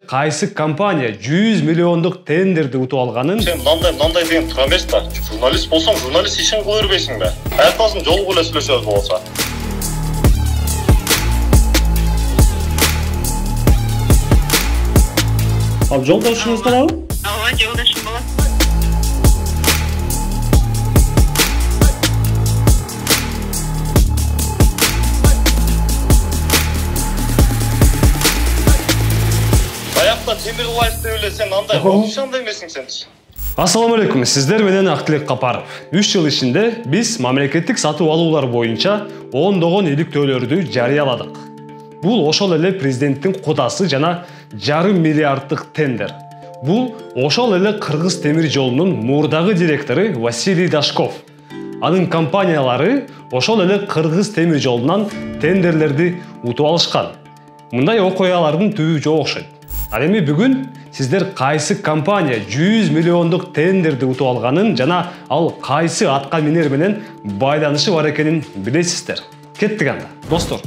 Кайсы компания 100 миллиондук тендерди утуп алганын Сен мындай деген тура эмес да. Журналист болсоң, журналист ишин кыла бербейсиң да. Аяктасын жолугу эле сүйлөшөбүз болсо. Ал жолдошуңуз калабы? Ооба, жолдошум болот. Аякта Темирлаев деп эле сен андай ошондой эмесиң сенчи. Ассаламу алейкум, сиздер менен Актилек Капаров. 3 жыл ичинде биз мамлекеттик сатып алуулар боюнча ондогон иликтөөлөрдү жарыяладык. Бул ошол эле президенттин кудасы жана жарым миллиарддык тендер. Бул ошол эле Кыргыз темир жолунун мурдагы директору Василий Дашков. Анын компаниялары ошол эле Кыргыз темир жолунан тендерлерди утуп алышкан. Мындай окуялардын түбү жок окшойт. Ал эми бүгүн сиздер кайсы компания 100 миллиондук тендерди утуп алганын жана ал кайсы атка минер менен байланышы бар экенин билесиздер. Кеттик анда. Достор,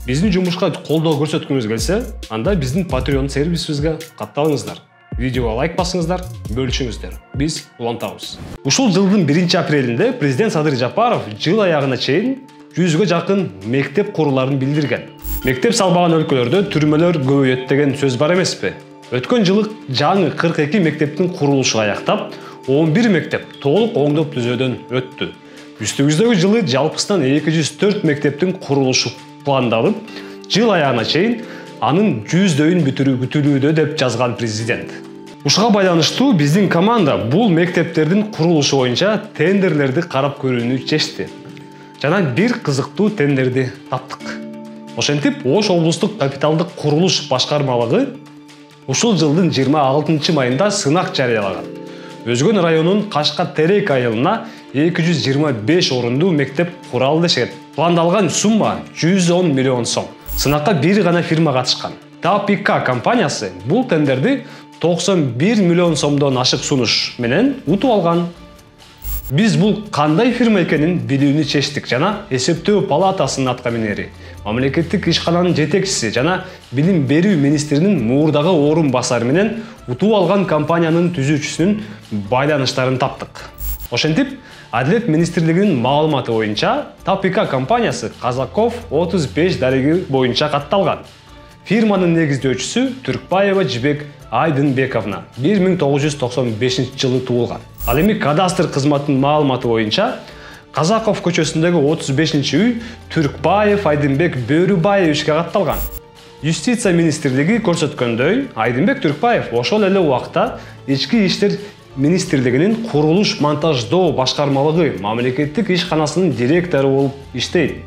биздин жумушка колдоо көрсөткүңүз келсе, анда биздин Patreon сервисибизге катталыңыздар. Видеого лайк басыңыздар, бөлүшүңүздөр. Биз улантабыз. Ушул жылдын 1-апрелинде президент Садыр Жапаров жыл аягына чейин 100га жакын мектеп куруларын билдирген. Мектеп салбаган өлкөлөрдө түрмөлөр көбөйөт деген сөз бар эмеспи? Өткөн жылы жаңы 42 мектептин курулушу аяктап, 11 мектеп толук оңдоп түзөөдөн өттү. Үстүбүздөгү жылы жалпысынан 204 мектептин курулушу пландалып, жыл аягына чейин анын 100дөйүн бүтүрүү күтүлүүдө деп жазган президент. Ушуга байланыштуу биздин команда бул мектептердин курулушу боюнча тендерлерди карап көрүүнү чечти. Жана бир кызыктуу тендерди таптык. Ошентип, Ош облустук капиталдык курулуш башкармалыгы ушул жылдын 26 майында сынак жарыялаган. Өзгөн районунун Кашка-Терек айылына 225 орундуу мектеп куралы дешет. Пландалган сумма 110 миллион сом. Сынакка бир гана фирма катышкан. ТАПИК компаниясы бул тендерди 91 миллион сомдон ашык сунуш менен утуп алган. Биз бул кандай фирма экенин билүүнү чечтик жана эсептөө палатасынын атка минери, мамлекеттик ишкананын жетекчиси жана билим берүү министринин мурдагы орун басары менен утуп алган компаниянын түзүүчүсүнүн байланыштарын таптык. Ошентип, Адилет министрлигинин маалыматы боюнча ТАПИК компаниясы Казаков 35 дареги боюнча катталган. Фирманын негиздөөчүсү Түркбаева Жибек Айдынбековна 1995 жылы туулган. Ал эми кадастр кызматынын маалыматы боюнча Казаков көчөсүндөгү 35-үй Түркбаев Айдынбек Бөрүбаевичке катталган. Юстиция министрлиги көрсөткөндөй, Айдынбек Түркбаев ошол эле убакта ички иштер министрлигинин курулуш монтаждоо башкармалыгы мамлекеттик ишканасынын директору болуп иштейт.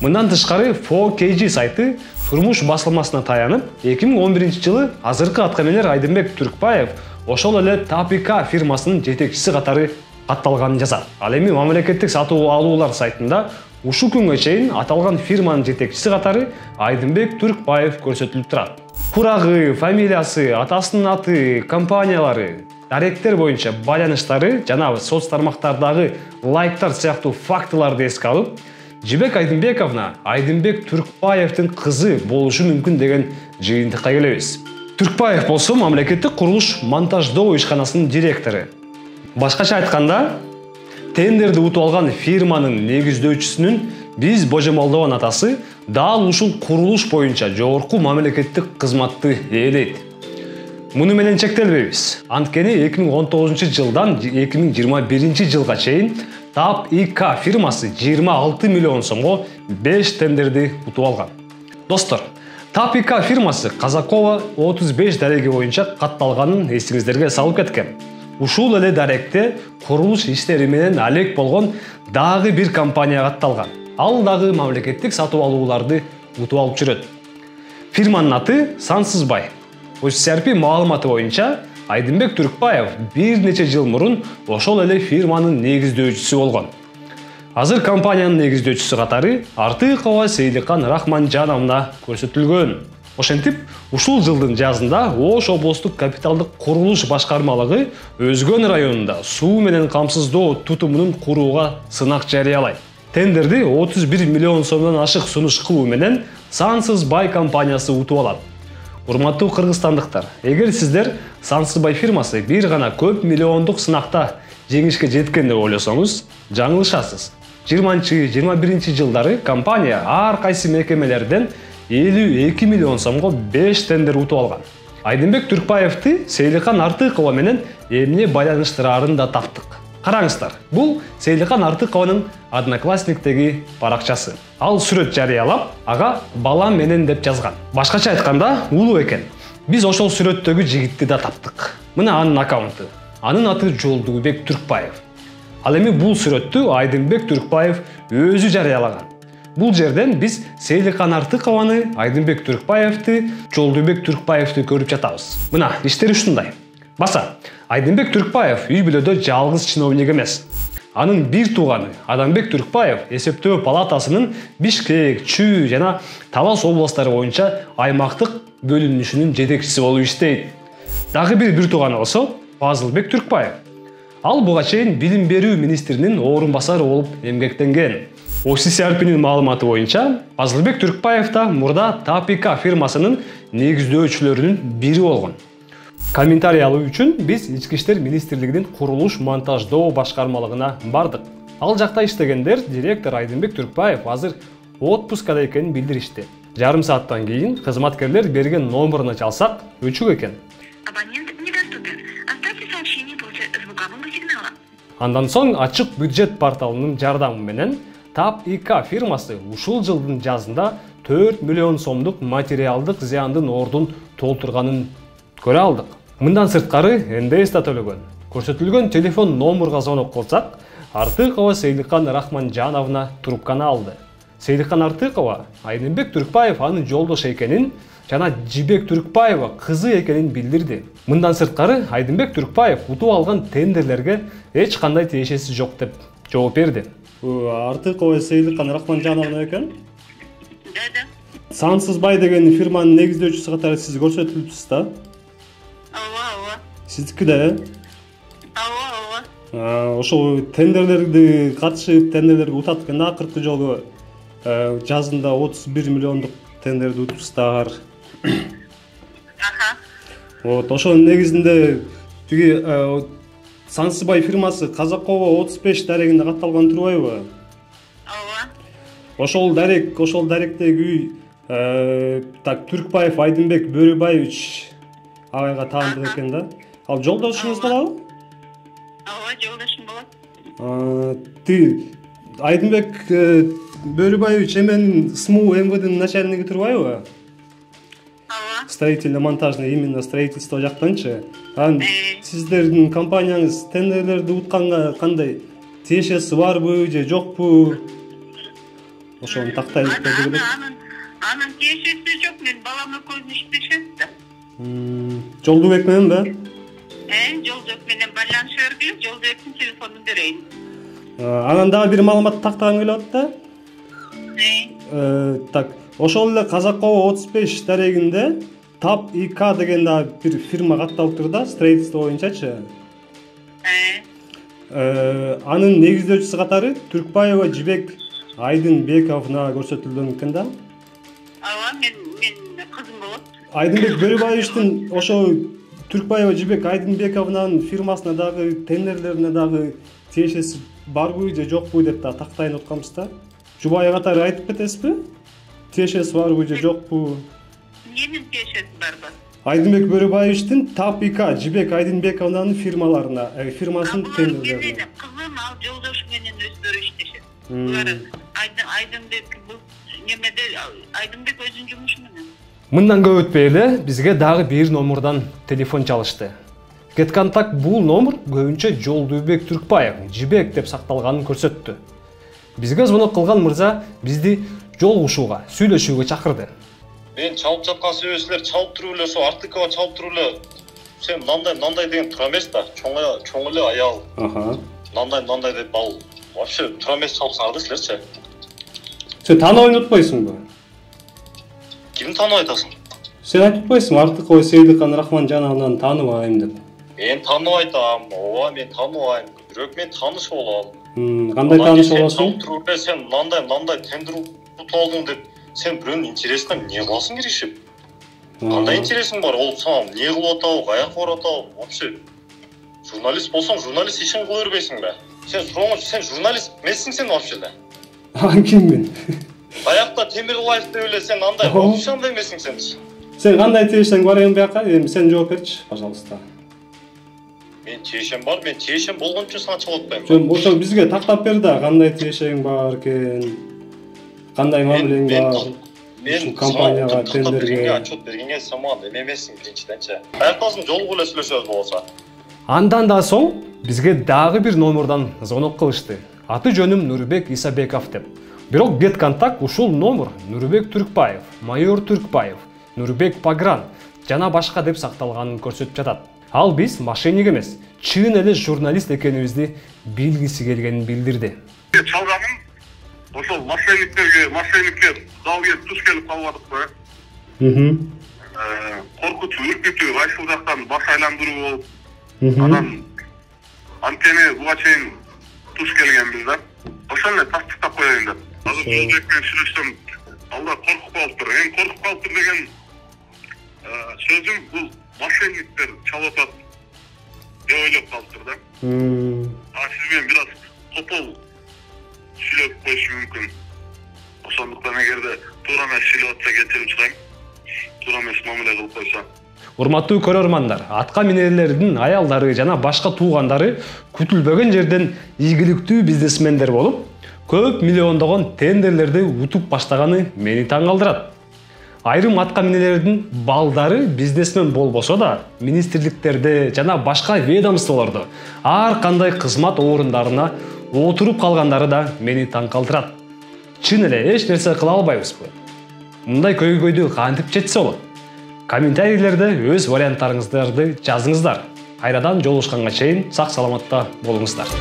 Мындан тышкары 4KG сайты турмуш басылмасына таянып, 2011 жылы азыркы аткаминер Айдынбек Түркбаев ошол эле ТАПИК фирмасынын жетекчиси катары катталганын жазат. Ал эми мамлекеттик сатып алуулар сайтында ушул күнгө чейин аталган фирманын жетекчиси катары Айдынбек Түркбаев көрсөтүлүп турат. Курагы, фамилиясы, атасынын аты, компаниялары, даректер боюнча байланыштары жана соц тармактардагы лайктар сыяктуу фактыларды эске алып, Жибек Айдынбековна Айдынбек Түркбаевдин кызы болушу мүмкүн деген жыйынтыкка келебиз. Түркбаев болсо мамлекеттик курулуш монтаждоо ишканасынын директору. Башкача айтканда, тендерди утуп алган фирманын негиздөөчүсүнүн биз божомолдогон атасы дал ушул курулуш боюнча жогорку мамлекеттик кызматты ээлейт. Муну менен чектелбейбиз. Анткени 2019 жылдан 2021 жылга чейин ТАПИК фирмасы 26 миллион сомго 5 тендерди утуп алган. Достор, ТАПИК фирмасы Казакова 35 дареги боюнча катталганын эсиңиздерге салып кеткем. Ушул эле даректе курулуш иштери менен алек болгон дагы бир компания катталган. Ал дагы мамлекеттик сатып алууларды утуп алып жүрөт. Фирманын аты Сансызбай. ОСРП маалыматы боюнча Айдынбек Түркбаев бир нече жыл мурун ошол эле фирманын негиздөөчүсү болгон. Азыр компаниянын негиздөөчүсү катары Артыкова Сейликан Рахманжановна көрсөтүлгөн. Ошентип, ушул жылдын жазында Ош облустук капиталдык курулуш башкармалыгы Өзгөн районунда суу менен камсыздоо тутумунун курууга сынак жарыялайт. Тендерди 31 миллион сомдон ашык сунуш кылуу менен Сансызбай компаниясы утуп алат. Урматтуу кыргызстандыктар, эгер сиздер Сансызбай фирмасы бир гана көп миллиондук сынакта жеңишке жеткен деп ойлосоңуз, жаңылышасыз. 20-21 жылдары компания ар кайсы мекемелерден 52 миллион сомго 5 тендер утуп алган. Айдынбек Түркбаевди Сейликан Артыкова менен эмне байланыштырарын да таптык. Караңыздар, бул Сейликан Артыкованын Одноклассниктеги паракчасы. Ал сүрөт жарыялап, ага балам менен деп жазган. Башкача айтканда, улуу экен. Биз ошол сүрөттөгү жигитти да таптык. Мына анын аккаунту. Анын аты Жолдубек Түркбаев. Ал эми бул сүрөттү Айдынбек Түркбаев өзү жарыялаган. Бул жерден биз Сейликан Артыкованы, Айдынбек Түркбаевди, Жолдубек Түркбаевди көрүп жатабыз. Мына иштери ушундай. Баса, Айдынбек Түркбаев үй бүлөдө жалгыз чиновник эмес. Анын бир тууганы Адамбек Түркбаев эсептөө палатасынын Бишкек, Чүй жана Талас областтары боюнча аймактык бөлүнүшүнүн жетекчиси болуп иштейт. Дагы бир тууганы болсо Фазылбек Түркбаев. Ал буга чейин билим берүү министринин орун басары болуп эмгектенген. ОССРПнин маалыматы боюнча Фазылбек Түркбаев да мурда ТАПИК фирмасынын негиздөөчүлөрүнүн бири болгон. Комментарий алуу үчүн биз Ички иштер министрлигинин курулуш монтаждоо башкармалыгына бардык. Ал жакта иштегендер директор Айдынбек Түркбаев азыр отпускада экенин билдиришти. Жарым сааттан кийин кызматкерлер берген номуруна чалсак, өчүк экен. Абонент недоступен. Оставьте сообщение после звукового сигнала. Андан соң ачык бюджет порталынын жардамы менен ТАПИК фирмасы ушул жылдын жазында 4 миллион сомдук материалдык зыяндын ордун толтурганын көрө алдык. Мындан сырткары НДС да төлөгөн. Көрсөтүлгөн телефон номурга звонок кылсак, Артыкова Сейликан Рахманжановна трубканы алды. Сейликан Артыкова Айдынбек Түркбаев анын жолдошу экенин жана Жибек Түркбаева кызы экенин билдирди. Мындан сырткары Айдынбек Түркбаев утуп алган тендерлерге эч кандай тиешеси жок деп жооп берди. Артыкова Сейликан Рахманжановна экен? Да. Сансызбай деген фирманын негиздөөчүсү катары сиз көрсөтүлүпсүз да? Ооба. Сиздики да, э? Ооба. Ошол тендерлерди катышып, тендерлерди утат экен, акыркы жолу жазында 31 миллиондук тендерди утупсуздар. Аха. Вот, ошонун негизинде тиги Сансызбай фирмасы Казакова 35 дарегинде катталган турбайбы? Ооба. Ошол даректеги так Түркбаев Айдынбек Бөрүбаевич агайга таандык экен да. Ал жолдошуңуз болобу? Ооба, жолдошум болот. Ти Айдынбек Бөрүбаевич эмен СМУ МВДнын начальниги турбайбы? Ооба. Строительно-монтажный, именно строительство жактанчы. Сиздердин компанияңыз тендерлерди утканга кандай тиешеси барбы же жокпу? Ошону тактай көргүлө элек. Анын тиешеси жок, мен баламдын көзүн иштешет да. Жолдубек менен да? Жолдубек менен байланыша бергиле, Жолдубектин телефонун берейин. Анан дагы бир маалымат тактагым келип атат да. Так, ошол эле Казакова 35 дарегинде ТАПИК деген да бир фирма катталып тур да, строительство боюнчачы. Анын негиздөөчүсү катары Түркбаева Жибек Айдынбековна көрсөтүлгөн экен да. Ооба, мен кызым болот. Айдынбек Бөрүбаевичтин ошол Түркбаева Жибек Айдынбековнанын фирмасына дагы тендерлерине дагы тиешеси барбы же жокпу деп да тактайын атканбыз да. Жубайы катары айтып кетесизби? Тиешеси барбы же жокпу? Эмненин тиешеси барбы? Айдынбек Бөрүбаевичтин ТАПИК Жибек Айдынбековнанын фирмаларына, фирмасынын тендерлерине. Кызым ал жолдошу менен өздөрү иштешет. Булар Айдынбек бул немеде Айдынбек өзүнүн жумушу менен. Мындан көп өтпөй эле бизге дагы бир номурдан телефон чалышты. Кетконтакт бул номер көбүнчө Жолдубек Түркбаев, Жибек деп сакталганын көрсөттү. Бизге звонок кылган мырза бизди жолугушууга, сүйлөшүүгө чакырды. Мен чалып жаткан себепсилер чалып туруп эле, ошо Артыкова чалып туруп эле. Сен мындай деген тура эмес да, чоң эле аял. Мындай деп ал вообще тура эмес чалсаңар да силерчи. Сен тааныбай атпайсыңбы? Кимди тааныбай атасың? Сен айтып атпайсыңбы Артыкова Сейликан Рахманжановнаны тааныбайм деп? Мен тааныбай атам, ооба мен тааныбайм. Бирок мен тааныш болом. Кандай тааныш болосуң? Сен мындай тендер утуп алдың деп, сен бирөөнүн интересине эмне кыласың киришип? Кандай интересің бар? Ол саған не қылып атау, қаяқ бар атау? Вообще журналист болсаң, журналист ешін қылып өрбейсің бе? Сен журналист емессің сен вообще да. Ким мен? Баяқта Темирлаев деп эле сен андай, вообще андай емессің сен. Сен қандай тиешең бар ең бияққа? Сен жооп берчи, пожалуйста. Мен тиешем бар, мен тиешем болгон үчүн сага чыгып атпайм. Жөн, ошо бизге тактап бер да, кандай тиешең бар экен? Кандай мамилең бар? Мен компанияга тендерге отчет бергенге сен мага эме эмессиң биринчиденчи. Аяктасын жолугу эле сүйлөшөбүз болсо. Андан да соң бизге дагы бир номердон звонок кылышты. Аты жөнүм Нурбек Исабеков деп. Бирок бет контакт ушул номер Нурбек Түркбаев, майор Түркбаев, Нурбек Пагран жана башка деп сакталганын көрсөтүп жатат. Ал биз мошенник эмес, чын эле журналист экенибизди билгиси келгенин билдирди. Чалганым ошол мошенникке дал келип туш келип калып атып коркутуу, үркүтүү, кайсыл жактан баш айландыруу болуп, анан анткени буга чейин туш келгенбиз да. Ошол эле тастыктап коеюн деп. Азыр Жолбек менен сүйлөшсөм, алда коркуп калыптыр. Эми коркуп калыптыр деген сөзүм бул мошенниктер чалып атат деп ойлоп калыптыр да. Сиз менен бир аз топол сүйлөп коюшу мүмкүн. Ошондуктан эгерде туура эмес сүйлөп атса кечирим сурайм. Туура эмес мамиле кылып койсо. Урматтуу көрөрмандар, атка минерлердин аялдары жана башка туугандары күтүлбөгөн жерден ийгиликтүү бизнесмендер болуп, көп миллиондогон тендерлерди утуп баштаганы мени таң калтырат. Айрым атка минелердин балдары бизнесмен болбосо да, министрликтерде жана башка ведомстволордо ар кандай кызмат орундарына отуруп калгандары да мени таң калтырат. Чын эле эч нерсе кыла албайбызбы? Мындай көйгөйдү кантип четсе болот? Комментарийлерде өз варианттарыңыздарды жазыңыздар. Кайрадан жолугушканга чейин сак саламатта болуңуздар.